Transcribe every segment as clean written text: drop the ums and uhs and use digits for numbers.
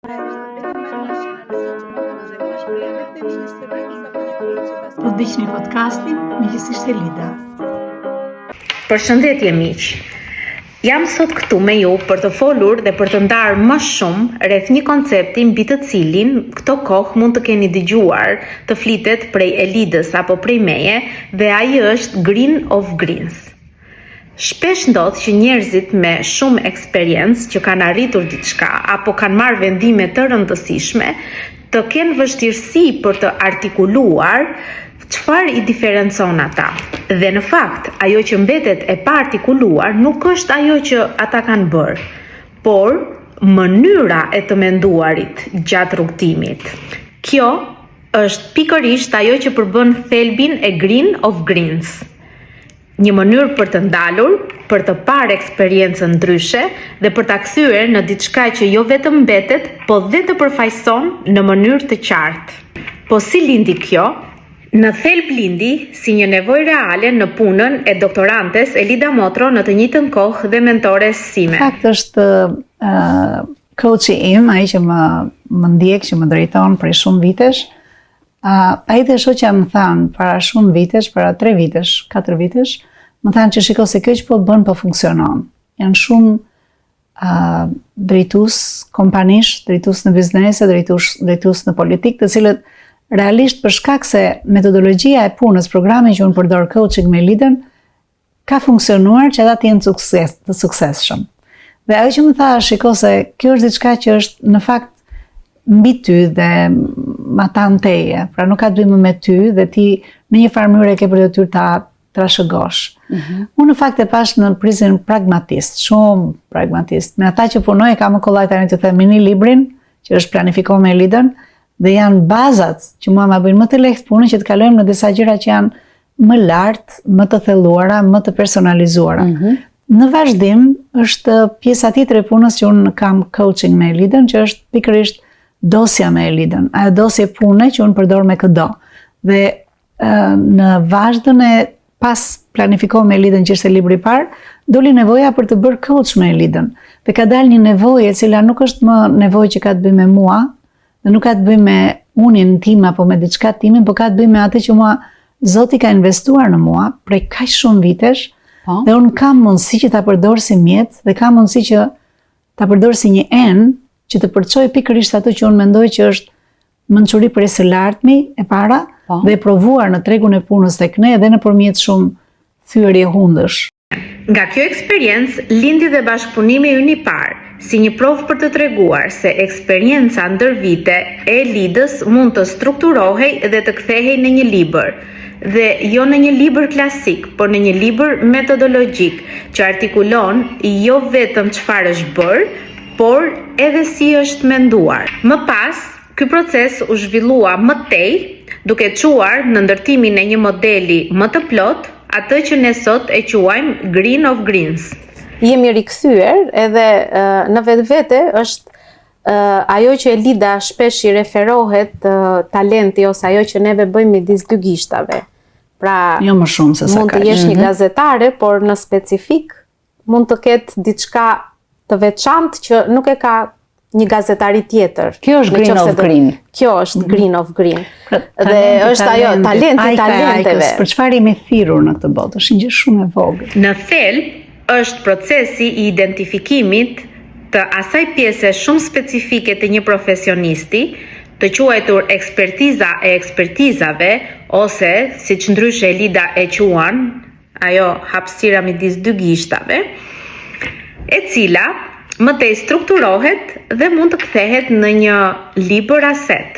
Po dëgjoni podcastin Miqësisht e Lida. Përshëndetje miq. Jam sot këtu me ju për të folur dhe për të ndarë më shumë rreth një koncepti mbi të cilin këto kohë mund të keni dëgjuar të flitet prej Elidës apo prej meje, dhe ai është Green of Greens. Shpesh ndodh që njerëzit me shumë eksperiencë që kanë arritur diçka apo kanë marrë vendime të rëndësishme të kenë vështirësi për të artikuluar çfarë i diferencon ata. Dhe në fakt, ajo që mbetet e pa artikuluar nuk është ajo që ata kanë bërë, por mënyra e të menduarit gjatë rrugtimit. Kjo është pikërisht ajo që përbën thelbin e Green of Greens. Një mënyrë për të ndalur, për të parë eksperiencën ndryshe dhe për ta kthyer në diçka që jo vetëm mbetet, po dhe të përfaqëson në mënyrë të qartë. Po si lindi kjo? Në thelb lindi si një nevojë reale në punën e doktorantes Elida Motro, në të njëjtën kohë dhe mentores sime. Fakt është coachi im, ai që më ndjek, që më drejton prej shumë vitesh. Ai dhe shoqja më thanë para shumë vitesh, para 3 vitesh, 4 vitesh, më thanë që shiko se kjo që po bën po funksionon. Janë shumë drejtues kompanish, drejtues në biznese, drejtues në politikë, të cilët realisht për shkak se metodologjia e punës, programi që unë përdor coaching me Elidën, ka funksionuar që ata të jenë të suksesshëm. Dhe ajo që më tha, shiko se kjo është diçka që është në fakt mbi ty dhe matan teje, pra nuk ka të bëjë me ty dhe ti në një farë mënyrë e ke për detyrë ta trashëgosh. Unë në fakt e pash në prizën pragmatist, shumë pragmatist. Me ata që punoj e kam më kollaj tani të them mini librin, që është planifikuar me Elidën, dhe janë bazat që mua ma bëjnë më të lehtë punën që të kalojmë në disa gjëra që janë më lartë, më të thelluara, më të personalizuara. Në vazhdim është pjesa tjetër e punës që unë kam coaching me Elidën, që është pikërisht dosja me Elidën, ajo dosje pune që unë përdor me këdo. Dhe në vazhdën e pas planifikohem me Elidën, që ishte libri i parë, doli nevoja për të bërë coach me Elidën. Dhe ka dalë një nevojë e cila nuk është më nevojë që ka të bëjë me mua, dhe nuk ka të bëjë me unin tim apo me diçka timin, por ka të bëjë me atë që mua Zoti ka investuar në mua prej kaq shumë vitesh, dhe unë kam mundësi që ta përdor si mjet dhe kam mundësi që ta përdor si një enë që të përçoj pikërisht ato që unë mendoj që është mençuri prej së lartmi e para dhe e provuar në tregun e punës tek ne edhe nëpërmjet shumë thyerje hundësh. Nga kjo eksperiencë lindi dhe bashkëpunimi ynë i parë, si një provë për të treguar se eksperienca ndër vite e Elidës mund të strukturohej dhe të kthehej në një libër. Dhe jo në një libër klasik, por në një libër metodologjik që artikulon jo vetëm çfarë është bërë, por edhe si është menduar. Më pas, ky proces u zhvillua më tej, duke çuar në ndërtimin e një modeli më të plot, atë që ne sot e quajmë Green of Greens. Jemi rikthyer edhe në vetvete është ajo që Elida shpesh i referohet talenti ose ajo që neve bëjmë midis dy gishtave. Pra, jo më shumë se sa mund të jesh një gazetare, por në specifik mund të ketë diçka të veçantë që nuk e ka një gazetari tjetër. Kjo është Green of Green. Kjo është Green of Green. Dhe është ajo talenti talenteve. Për çfarë jemi thirrur në këtë botë? Është një gjë shumë e vogël. Në thelb është procesi i identifikimit të asaj pjese shumë specifike të një profesionisti, të quajtur ekspertiza e ekspertizave, ose siç ndryshe Elida e quan, ajo hapësira midis dy gishtave, e cila më tej strukturohet dhe mund të kthehet në një libër aset.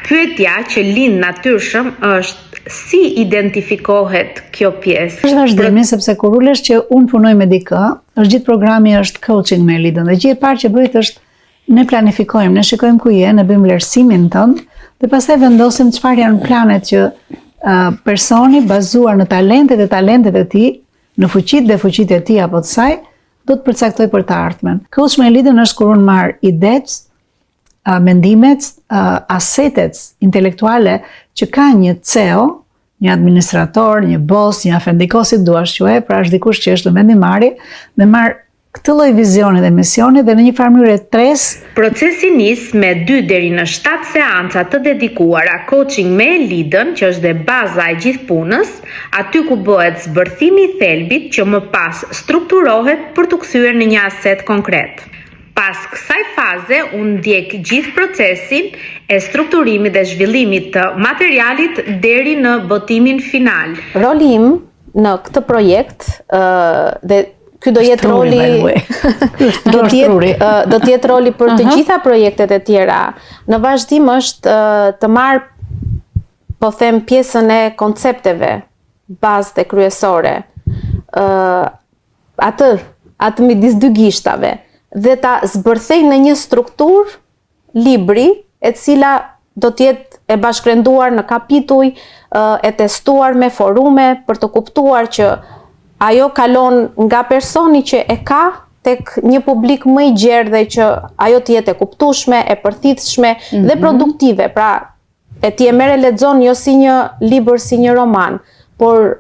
Pyetja që lind natyrshëm është si identifikohet kjo pjesë? Është vazhdimi, sepse kur ulesh që unë punoj me dikë, është gjithë programi është coaching me Elidën, dhe gjë e parë që bëhet është ne planifikojmë, ne shikojmë ku je, ne bëjmë vlerësimin tënd, dhe pastaj vendosim çfarë janë planet që personi bazuar në talentet e tij, në fuqitë dhe fuqitë e tij apo të saj, do të përcaktoj për të ardhmen. Coach me Elidën është kur unë marr idetë, mendimet, asetet intelektuale që ka një CEO, një administrator, një boss, një afendikos, si duash quaj, pra është dikush që është në vendimarrje, dhe marr këtë lloj vizioni dhe misioni dhe në një farë mënyrë tres. Procesi nis me 2 deri në 7 seanca të dedikuara coaching me Elidën, që është dhe baza e gjithë punës, aty ku bëhet zbërthimi i thelbit që më pas strukturohet për të kthyer në një aset konkret. Pas kësaj faze, unë ndjek gjithë procesin e strukturimit dhe zhvillimit të materialit deri në botimin final. Roli im në këtë projekt dhe ky do jetë roli do të jetë roli për të gjitha projektet e tjera. Në vazhdim është të marr, po them, pjesën e koncepteve, bazë dhe kryesore. Atë midis 2 gishtave dhe ta zbërthej në një strukturë libri e cila do të jetë e bashkërenduar në kapituj, e testuar me forume për të kuptuar që ajo kalon nga personi që e ka tek një publik më i gjerë dhe që ajo të jetë e kuptueshme, e përthithshme dhe produktive. Pra, e ti e merr e lexon jo si një libër, si një roman, por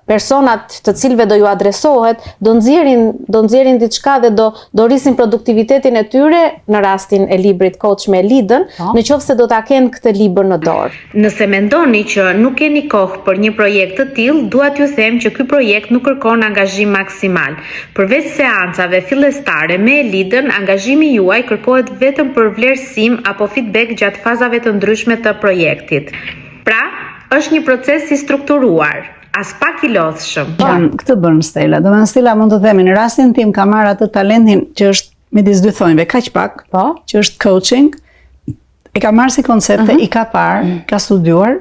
personat të cilëve do ju adresohet do nxjerrin diçka dhe do rrisin produktivitetin e tyre në rastin e librit Coach me Elidën, në qoftë se do ta kenë këtë libër në dorë. Nëse mendoni që nuk keni kohë për një projekt të tillë, dua t'ju them që ky projekt nuk kërkon angazhim maksimal. Përveç seancave fillestare me Elidën, angazhimi juaj kërkohet vetëm për vlerësim apo feedback gjatë fazave të ndryshme të projektit. Pra, është një proces i strukturuar, as pak i lodhshëm. Këtë bën Stella. Domethënë Stella mund të themi në rastin tim ka marrë atë talentin që është midis 2 thonjve, kaq pak, që është coaching, e ka marrë si koncepte, i ka parë, ka studiuar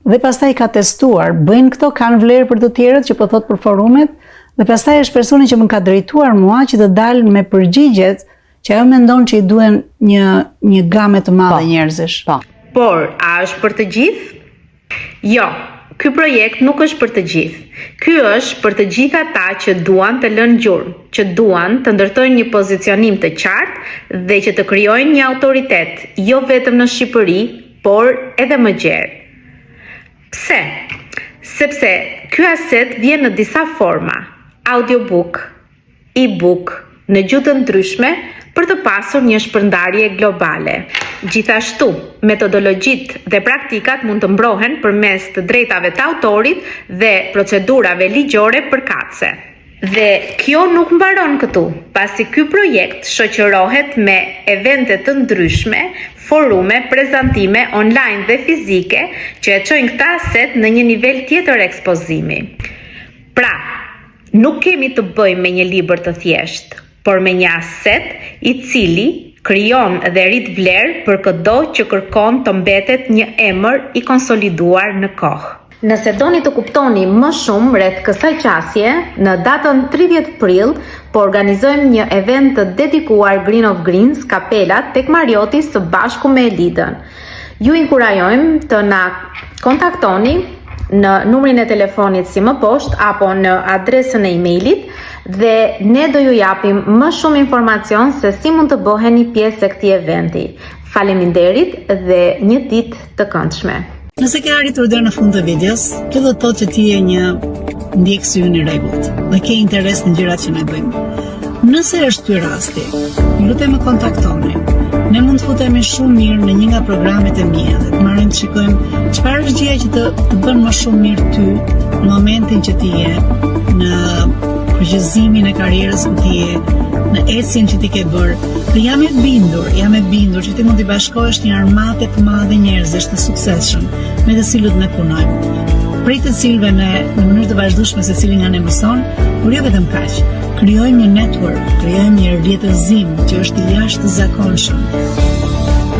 dhe pastaj ka testuar. Bëjnë këto, kanë vlerë për të tjerët që po thot për forumet, dhe pastaj është personi që më ka drejtuar mua që të dalë me përgjigjet që ajo mendon që i duhen një gamë të madhe njerëzish. Por, a është për të gjithë? Jo, ky projekt nuk është për të gjithë. Ky është për të gjithë ata që duan të lënë gjurmë, që duan të ndërtojnë një pozicionim të qartë dhe që të krijojnë një autoritet, jo vetëm në Shqipëri, por edhe më gjerë. Pse? Sepse ky aset vjen në disa forma: audiobook, e-book, në gjuhë të ndryshme, për të pasur një shpërndarje globale. Gjithashtu, metodologjit dhe praktikat mund të mbrohen përmes të drejtave të autorit dhe procedurave ligjore përkatëse. Dhe kjo nuk mbaron këtu, pasi ky projekt shoqërohet me evente të ndryshme, forume, prezantime online dhe fizike që e çojnë këtë aset në një nivel tjetër ekspozimi. Pra, nuk kemi të bëjmë me një libër të thjeshtë, por me një aset i cili krijon dhe rrit vlerë për çdo që kërkon të mbetet një emër i konsoliduar në kohë. Nëse doni të kuptoni më shumë rreth kësaj qasje, në datën 30 prill po organizojmë një event të dedikuar Green of Greens, Kapelat tek Marioti së bashku me Elidën. Ju inkurajojmë të na kontaktoni në numrin e telefonit si më poshtë apo në adresën e emailit dhe ne do ju japim më shumë informacion se si mund të bëheni pjesë e këtij eventi. Faleminderit dhe një ditë të këndshme. Nëse ke arritur deri në fund të videos, kjo do të thotë që ti je një ndjekës i rregullt dhe ke interes në gjërat që ne bëjmë. Nëse është ky rasti, lutem më kontaktoni. Ne mund të futemi shumë mirë në një nga programet e mia dhe të marrim të shikojmë çfarë është gjëja që të bën më shumë mirë ty në momentin që ti je në përgjithësimin e karrierës që ti je, në ecjen që ti ke bërë. Dhe jam e bindur që ti mund të bashkohesh një armate të madhe njerëzish të suksesshëm me të cilët ne punojmë. Prej të cilëve ne në mënyrë të vazhdueshme secili nga ne mëson, por jo vetëm kaq. Krijojmë një network, krijojmë një rrjetëzim që është i jashtëzakonshëm.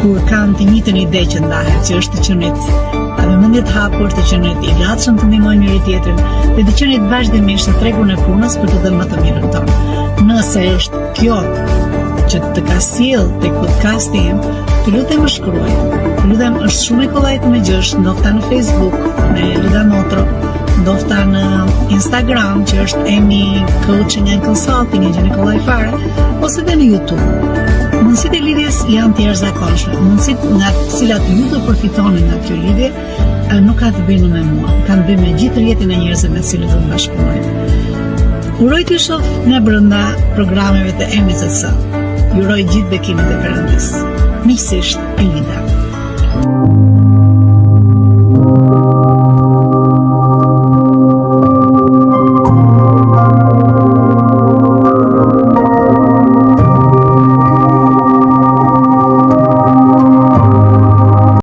Kur kanë të njëjtën ide që ndahet, që është të qenit, me mendje të hapur, të qenit i gatshëm të ndihmojnë njëri tjetrin dhe të qenit vazhdimisht në tregun e punës për të dhënë më të mirën tonë. Nëse është kjo që të ka sjell tek podcasti im, të lutem më shkruaj. Të lutem, është shumë e kollajt me gjosh, ndofta në Facebook me Luda Motro, ndofta në Instagram që është Emi Coaching and Consulting e gjeni kollaj fare, ose dhe në YouTube. Mundësitë e lidhjes janë të jashtëzakonshme. Mundësitë nga të cilat ju do përfitoni nga kjo lidhje nuk ka të bëjnë me mua, ka të bëjnë me gjithë rrjetin e njerëzve me të cilët do të bashkëpunojmë. Uroj të shoh në brenda programeve të MSS. Ju uroj gjithë bekimet e Perëndis. Miqësisht, Elida.